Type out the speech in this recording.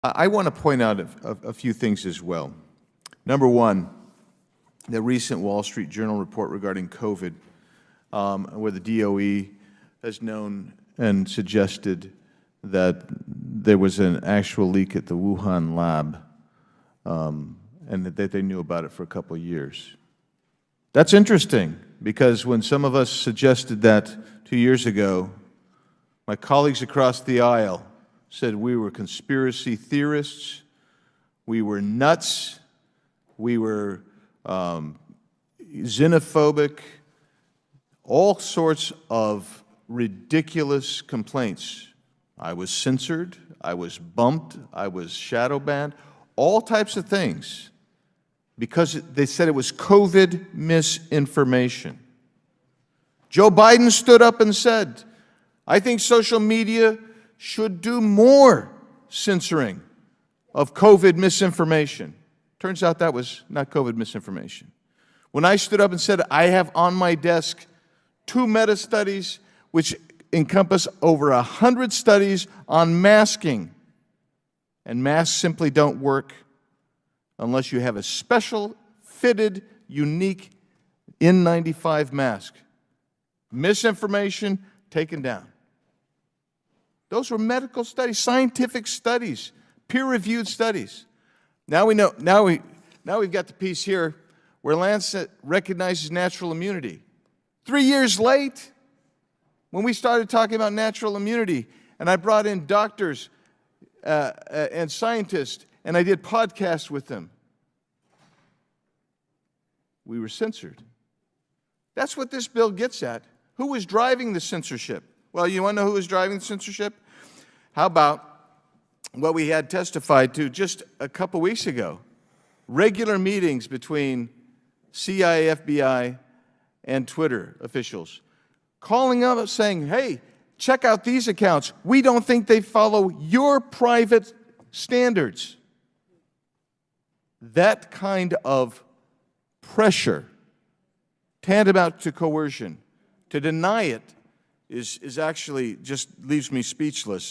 I want to point out a few things as well. Number one, the recent Wall Street Journal report regarding COVID, where the DOE has known and suggested that there was an actual leak at the Wuhan lab, and that they knew about it for a couple of years. That's interesting, because when some of us suggested that 2 years ago, my colleagues across the aisle said we were conspiracy theorists, we were nuts, we were xenophobic, all sorts of ridiculous complaints. I was censored, I was bumped, I was shadow banned, all types of things, because they said it was COVID misinformation. Joe Biden stood up and said, I think social media should do more censoring of COVID misinformation. Turns out that was not COVID misinformation. When I stood up and said, I have on my desk 2 meta-studies which encompass over 100 studies on masking, and masks simply don't work unless you have a special, fitted, unique N95 mask. Misinformation taken down. Those were medical studies, scientific studies, peer-reviewed studies. Now we know. Now we've got the piece here where Lancet recognizes natural immunity. 3 years late, when we started talking about natural immunity, and I brought in doctors and scientists, and I did podcasts with them, we were censored. That's what this bill gets at. Who was driving the censorship? Well, you want to know who was driving the censorship? How about what we had testified to just a couple weeks ago? Regular meetings between CIA, FBI, and Twitter officials, calling up saying, hey, check out these accounts. We don't think they follow your private standards. That kind of pressure, tantamount to coercion, to deny it is actually just leaves me speechless.